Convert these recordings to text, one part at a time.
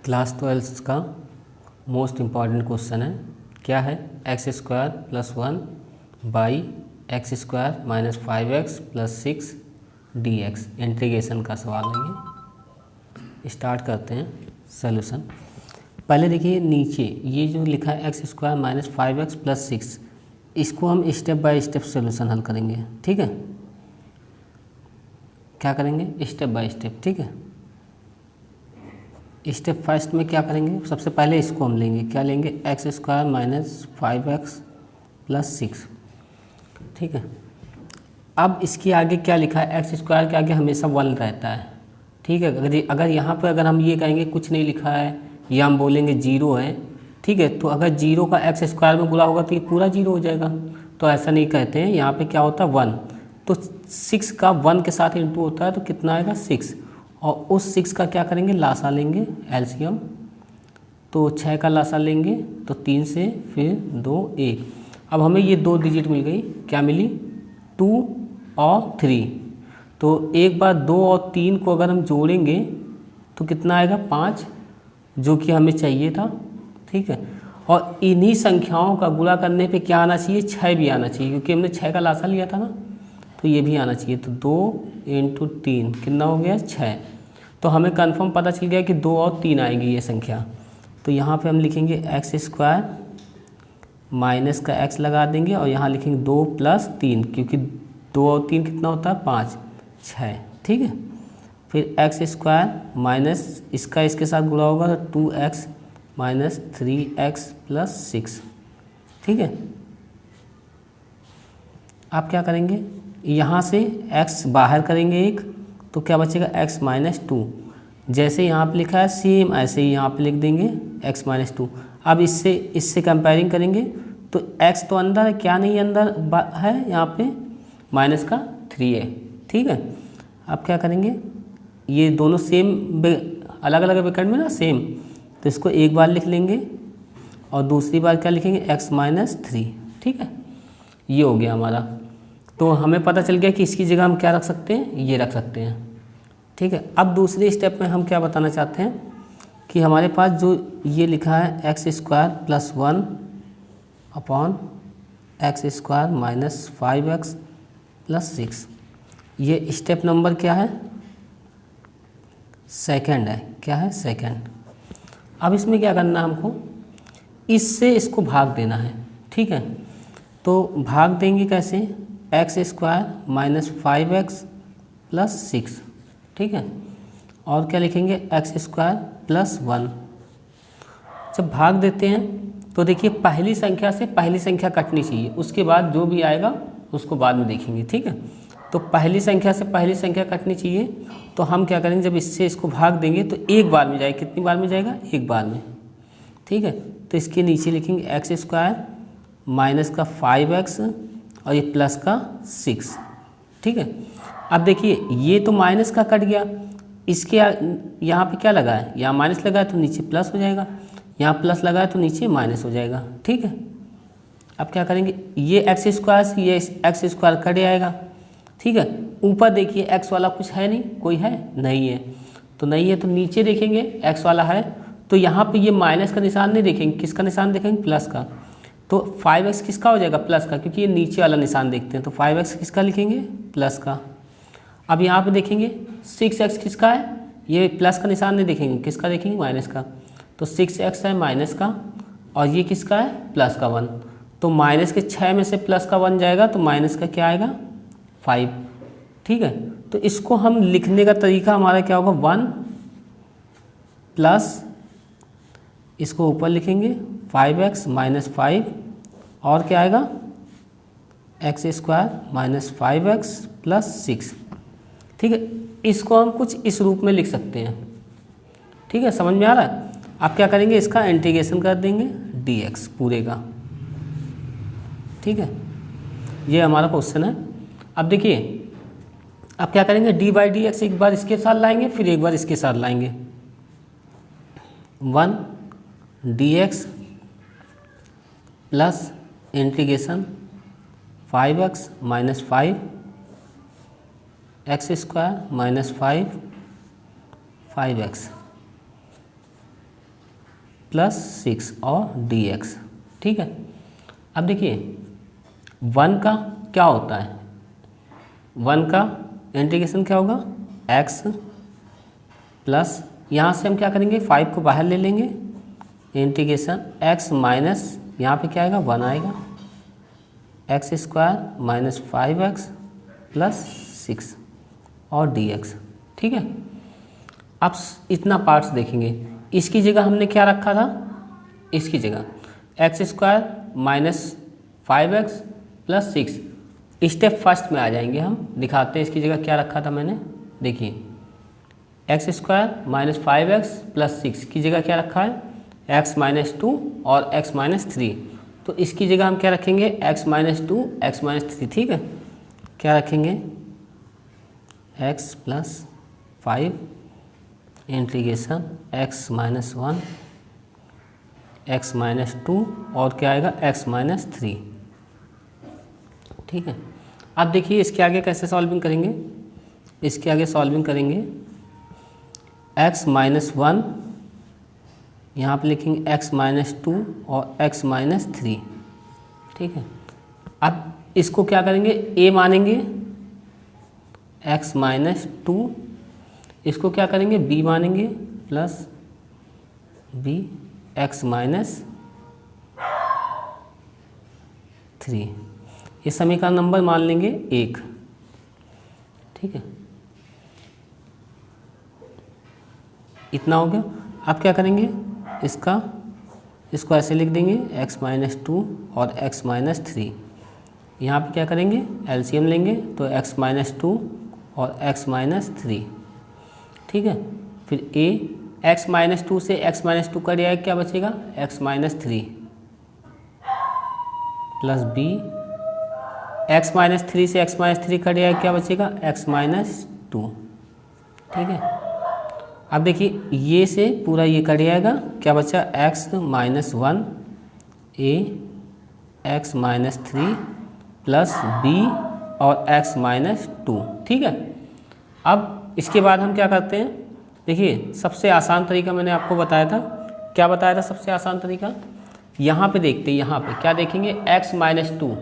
Class 12 का most important question है। क्या है? X square plus 1 by x square minus 5x plus 6 dx integration का सवाल है ये। स्टार्ट करते हैं सॉल्यूशन। पहले देखिए नीचे ये जो लिखा है x square minus 5x plus 6, इसको हम स्टेप बाय स्टेप सॉल्यूशन हल करेंगे। ठीक है, क्या करेंगे? Step by step. ठीक है, स्टेप फर्स्ट में क्या करेंगे? सबसे पहले इसको हम लेंगे, क्या लेंगे? X square minus 5x plus 6। ठीक है, अब इसके आगे क्या लिखा है? एक्स स्क्वायर के आगे हमेशा 1 रहता है। ठीक है, अगर यहाँ पर अगर हम ये कहेंगे कुछ नहीं लिखा है या हम बोलेंगे 0 है, ठीक है, तो अगर 0 का एक्स स्क्वायर में गुणा होगा तो ये पूरा 0 हो जाएगा। तो ऐसा नहीं कहते हैं, यहाँ पे क्या होता है 1, तो 6 का 1 के साथ इंटू होता है तो कितना आएगा 6, और उस 6 का क्या करेंगे? लासा लेंगे, एलसीएम। तो 6 का लासा लेंगे तो 3 से फिर 2 1। अब हमें ये 2 डिजिट मिल गई, क्या मिली? 2 और 3। तो एक बार 2 और 3 को अगर हम जोड़ेंगे तो कितना आएगा? 5, जो कि हमें चाहिए था। ठीक है, और इन्हीं संख्याओं का गुणा करने पे क्या आना चाहिए? 6 भी आना चाहिए, क्योंकि हमने 6 का लासा लिया था ना, तो ये भी आना चाहिए। तो 2 इंटू 3 कितना हो गया? 6। तो हमें कंफर्म पता चल गया कि 2 और 3 आएगी ये संख्या। तो यहाँ पे हम लिखेंगे एक्स स्क्वायर माइनस का x लगा देंगे और यहाँ लिखेंगे 2 प्लस 3, क्योंकि 2 और 3 कितना होता है? 5 6। ठीक है, फिर एक्स स्क्वायर माइनस इसका इसके साथ गुणा होगा तो 2x माइनस 3x प्लस 6। ठीक है, आप क्या करेंगे? यहाँ से x बाहर करेंगे एक, तो क्या बचेगा? x minus 2। जैसे यहाँ पे लिखा है सेम ऐसे ही यहाँ पे लिख देंगे x माइनस 2। अब इससे कंपेयरिंग करेंगे तो x तो अंदर है, क्या नहीं अंदर है? यहाँ पे माइनस का 3 है। ठीक है, अब क्या करेंगे? ये दोनों सेम अलग अलग ब्रैकेट में ना सेम, तो इसको एक बार लिख लेंगे और दूसरी बार क्या लिखेंगे? x minus 3। ठीक है, ये हो गया हमारा। तो हमें पता चल गया कि इसकी जगह हम क्या रख सकते हैं? ये रख सकते हैं। ठीक है, अब दूसरे स्टेप में हम क्या बताना चाहते हैं कि हमारे पास जो ये लिखा है x square plus 1 upon x square minus 5x plus 6, ये स्टेप नंबर क्या है? सेकंड है। क्या है? सेकंड। अब इसमें क्या करना है हमको? इससे इसको भाग देना है। ठीक है, तो भाग देंगे कैसे? X square minus 5x plus 6। ठीक है, और क्या लिखेंगे? X square plus 1। जब भाग देते हैं तो देखिए पहली संख्या से पहली संख्या कटनी चाहिए, उसके बाद जो भी आएगा उसको बाद में देखेंगे। ठीक है, तो पहली संख्या से पहली संख्या कटनी चाहिए, तो हम क्या करेंगे? जब इससे इसको भाग देंगे तो एक बार में जाएगा। कितनी बार में जाएगा? एक बार में। ठीक है, तो इसके नीचे लिखेंगे एक्स स्क्वायर माइनस का 5x और ये प्लस का 6। ठीक है, अब देखिए ये तो माइनस का कट गया, इसके यहाँ पे क्या लगा है? यहाँ माइनस लगा है तो नीचे प्लस हो जाएगा, यहाँ प्लस लगा है तो नीचे माइनस हो जाएगा। ठीक है, अब क्या करेंगे? ये एक्स स्क्वायर से ये एक्स स्क्वायर कट जाएगा। ठीक है, ऊपर देखिए एक्स वाला कुछ है नहीं, कोई है? नहीं है, तो नहीं है तो नीचे देखेंगे एक्स वाला है, तो यहाँ पे ये माइनस का निशान नहीं देखेंगे, किसका निशान देखेंगे? प्लस का। तो 5x किसका हो जाएगा? प्लस का, क्योंकि ये नीचे वाला निशान देखते हैं, तो 5x किसका लिखेंगे? प्लस का। अब यहाँ पे देखेंगे 6x किसका है? ये प्लस का निशान नहीं देखेंगे, किसका देखेंगे? माइनस का। तो 6x है माइनस का, और ये किसका है? प्लस का 1। तो माइनस के 6 में से प्लस का 1 जाएगा तो माइनस का क्या आएगा? 5। ठीक है, तो इसको हम लिखने का तरीका हमारा क्या होगा? 1 प्लस इसको ऊपर लिखेंगे 5x माइनस 5, और क्या आएगा? X square minus 5x plus 6। ठीक है, इसको हम कुछ इस रूप में लिख सकते हैं। ठीक है, समझ में आ रहा है? आप क्या करेंगे? इसका इंटीग्रेशन कर देंगे dx पूरे का। ठीक है, ये हमारा क्वेश्चन है। अब देखिए आप क्या करेंगे? डी बाई डी एक्स एक बार इसके साथ लाएंगे, फिर एक बार इसके साथ लाएंगे। 1 dx plus integration 5x minus 5 x square minus 5 5x। Plus 6 और dx, ठीक है। अब देखिए 1 का क्या होता है, 1 का इंटीग्रेशन क्या होगा, x प्लस यहाँ से हम क्या करेंगे 5 को बाहर ले लेंगे, इंटीग्रेशन x माइनस यहाँ पे क्या आएगा 1 आएगा, x square minus 5x plus 6 और dx, ठीक है। अब इतना पार्ट्स देखेंगे, इसकी जगह हमने क्या रखा था, इसकी जगह x square minus 5x plus 6, step first में आ जाएंगे हम, दिखाते हैं इसकी जगह क्या रखा था मैंने। देखिए x square minus 5x plus 6 की जगह क्या रखा है, x माइनस 2 और x माइनस 3, तो इसकी जगह हम क्या रखेंगे x माइनस 2 x माइनस 3, ठीक है। क्या रखेंगे x plus 5 integration x minus 1 x minus 2 और क्या आएगा x माइनस 3, ठीक है। अब देखिए इसके आगे कैसे सॉल्विंग करेंगे, इसके आगे सॉल्विंग करेंगे x माइनस 1, यहाँ पे लिखेंगे x माइनस 2 और x माइनस 3, ठीक है। अब इसको क्या करेंगे a मानेंगे x माइनस 2, इसको क्या करेंगे b मानेंगे प्लस b x माइनस 3, ये समीकरण नंबर मान लेंगे 1, ठीक है। इतना हो गया। अब क्या करेंगे इसको ऐसे लिख देंगे x माइनस 2 और x माइनस 3, यहाँ पे क्या करेंगे एलसीएम लेंगे तो x माइनस 2 और x माइनस 3, ठीक है। फिर a x माइनस 2 से x माइनस 2 का डिवाइड क्या बचेगा x minus 3 plus b x minus 3 से x माइनस 3 का डिवाइड क्या बचेगा x माइनस 2, ठीक है। अब देखिए ये से पूरा ये कट जाएगा, क्या बचा x minus 1 a x minus 3 plus b और x माइनस 2, ठीक है। अब इसके बाद हम क्या करते हैं, देखिए सबसे आसान तरीका मैंने आपको बताया था, क्या बताया था सबसे आसान तरीका, यहाँ पे देखते हैं, यहाँ पे क्या देखेंगे x माइनस 2,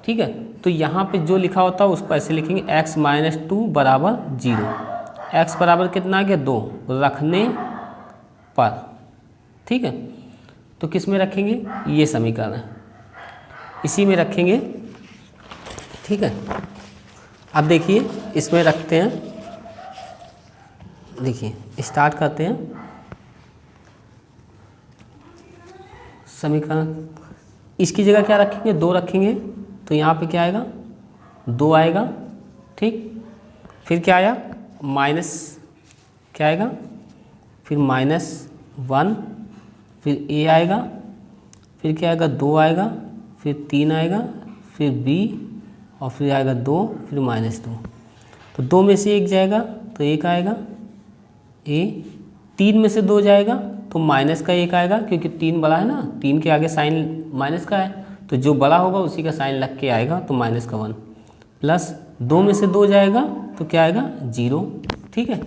ठीक है। तो यहाँ पे जो लिखा होता है उसको ऐसे लिखेंगे x माइनस 2 बराबर 0, x बराबर कितना आ गया 2 रखने पर, ठीक है। तो किस में रखेंगे, ये समीकरण है, इसी में रखेंगे, ठीक है। अब देखिए इसमें रखते हैं, देखिए स्टार्ट करते हैं समीकरण, इसकी जगह क्या रखेंगे 2 रखेंगे, तो यहाँ पे क्या आएगा 2 आएगा, ठीक। फिर क्या आया माइनस क्या आएगा, फिर माइनस 1, फिर a आएगा, फिर क्या आएगा 2 आएगा, फिर 3 आएगा, फिर b और फिर आएगा 2, फिर माइनस 2, तो 2 में से 1 जाएगा तो 1 आएगा a, 3 में से 2 जाएगा तो माइनस का 1 आएगा, क्योंकि 3 बड़ा है ना, 3 के आगे साइन माइनस का है, तो जो बड़ा होगा उसी का साइन लग के आएगा, तो माइनस का 1, प्लस 2 में से 2 जाएगा तो क्या आएगा 0, ठीक है।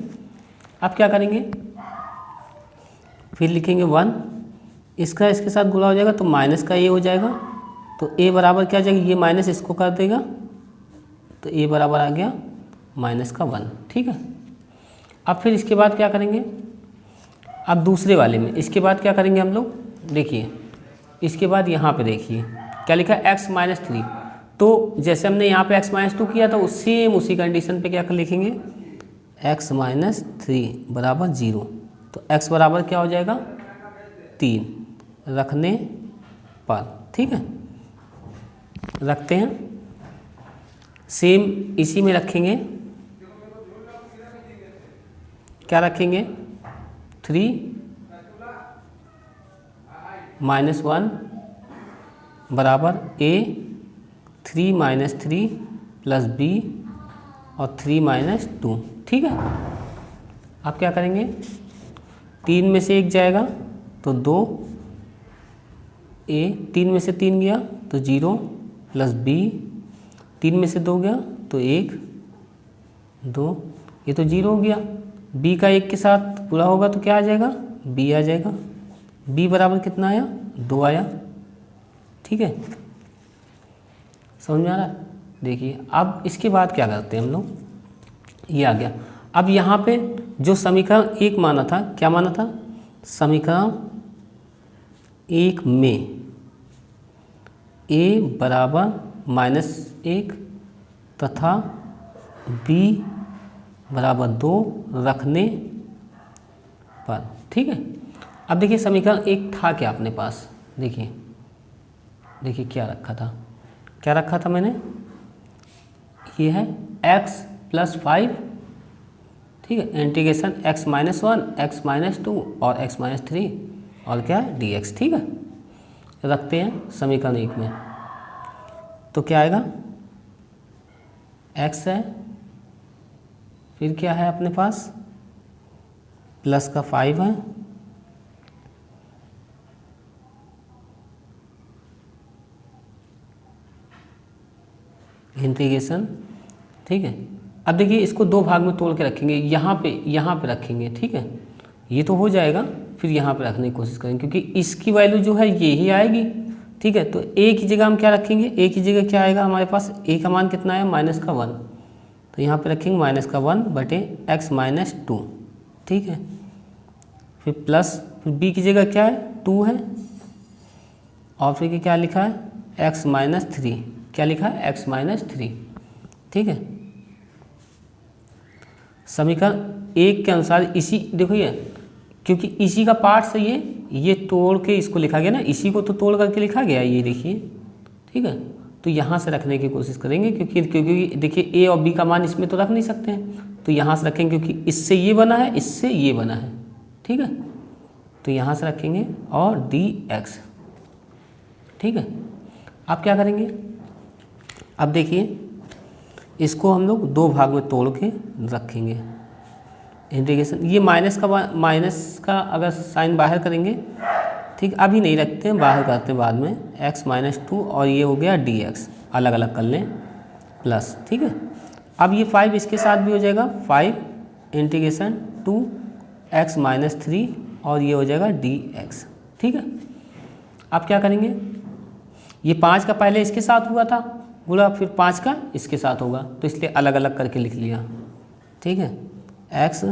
अब क्या करेंगे, फिर लिखेंगे 1, इसका इसके साथ गुणा हो जाएगा तो माइनस का a हो जाएगा, तो a बराबर क्या आ जाएगा, ये माइनस इसको कर देगा, तो a बराबर आ गया माइनस का 1, ठीक है। अब फिर इसके बाद क्या करेंगे, अब दूसरे वाले में इसके बाद क्या करेंगे हम लोग, देखिए इसके बाद यहाँ पे देखिए क्या लिखा है x माइनस 3, तो जैसे हमने यहाँ पे x माइनस 2 किया था सेम उसी कंडीशन पे क्या कर लिखेंगे x माइनस 3 बराबर 0, तो x बराबर क्या हो जाएगा 3 रखने पर, ठीक है। रखते हैं, सेम इसी में रखेंगे, क्या रखेंगे 3 माइनस 1 बराबर a 3 माइनस 3 प्लस b और 3 माइनस 2, ठीक है। अब क्या करेंगे, 3 में से 1 जाएगा तो 2 a, 3 में से 3 गया तो 0 प्लस b, 3 में से 2 गया तो 1 2, ये तो 0 हो गया, b का 1 के साथ पूरा होगा तो क्या आ जाएगा b आ जाएगा, b बराबर कितना आया, 2 आया। ठीक है, समझ में आ रहा है। देखिए अब इसके बाद क्या करते हैं हम लोग, ये आ गया। अब यहाँ पे जो समीकरण 1 माना था, क्या माना था, समीकरण 1 में a बराबर -1 तथा b बराबर 2 रखने पर। ठीक है, अब देखिए समीकरण 1 था क्या अपने पास, देखिए क्या रखा था, क्या रखा था मैंने, ये है x + 5, ठीक है, इंटीग्रेशन x - 1 x - 2 और x - 3 और क्या है dx। ठीक है, रखते हैं समीकरण 1 में, तो क्या आएगा, x है, फिर क्या है अपने पास, प्लस का 5 है, इंटीग्रेशन। ठीक है, अब देखिए इसको 2 भाग में तोड़ के रखेंगे, यहाँ पे रखेंगे। ठीक है, ये तो हो जाएगा, फिर यहाँ पे रखने की कोशिश करेंगे क्योंकि इसकी वैल्यू जो है ये ही आएगी। ठीक है, तो a की जगह हम क्या रखेंगे, a की जगह क्या आएगा हमारे पास, a का मान कितना है, -1, तो यहाँ पे रखेंगे -1 बटे x - 2। ठीक है, फिर प्लस, फिर b की जगह क्या है, 2 है, और फिर क्या लिखा है, x - 3, क्या लिखा है, x - 3। ठीक है, समीकरण 1 के अनुसार इसी, देखो ये क्योंकि इसी का पार्ट से ये तोड़ के इसको लिखा गया ना, इसी को तो तोड़ करके लिखा गया, ये देखिए। ठीक है, तो यहाँ से रखने की कोशिश करेंगे क्योंकि देखिए a और b का मान इसमें तो रख नहीं सकते हैं, तो यहाँ से रखेंगे क्योंकि इससे ये बना है, इससे ये बना है। ठीक है, तो यहाँ से रखेंगे और dx। ठीक है, अब क्या करेंगे, अब देखिए इसको हम लोग 2 भाग में तोड़ के रखेंगे, इंटीग्रेशन, ये माइनस का अगर साइन बाहर करेंगे, ठीक, अभी नहीं रखते हैं, बाहर करते हैं बाद में, x - 2 और ये हो गया dx, अलग अलग कर लें, प्लस। ठीक है, अब ये 5 इसके साथ भी हो जाएगा, 5 इंटीग्रेशन 2 x - 3 और ये हो जाएगा dx। ठीक है, अब क्या करेंगे, ये 5 का पहले इसके साथ हुआ था गुणा, फिर 5 का इसके साथ होगा, तो इसलिए अलग अलग करके लिख लिया। ठीक है, x,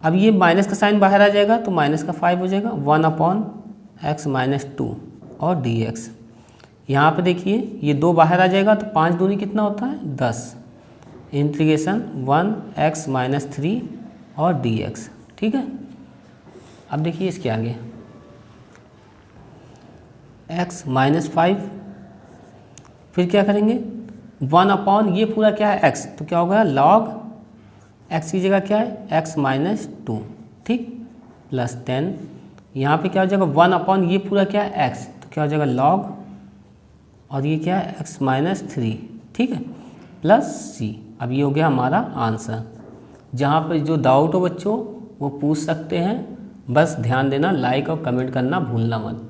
अब ये माइनस का साइन बाहर आ जाएगा तो माइनस का 5 हो जाएगा, 1/x - 2 और dx। यहाँ पे देखिए ये 2 बाहर आ जाएगा तो 5 दूनी कितना होता है, 10, इंटीग्रेशन 1x - 3 और dx। ठीक है, अब देखिए इसके आगे x - 5, फिर क्या करेंगे, 1/, ये पूरा क्या है x, तो क्या होगा log x की जगह क्या है, x - 2। ठीक, प्लस 10, यहाँ पे क्या हो जाएगा, 1/, ये पूरा क्या है x, तो क्या हो जाएगा log, और ये क्या है x - 3। ठीक है, प्लस c। अब ये हो गया हमारा आंसर। जहाँ पर जो डाउट हो बच्चों वो पूछ सकते हैं, बस ध्यान देना, लाइक और कमेंट करना भूलना मत।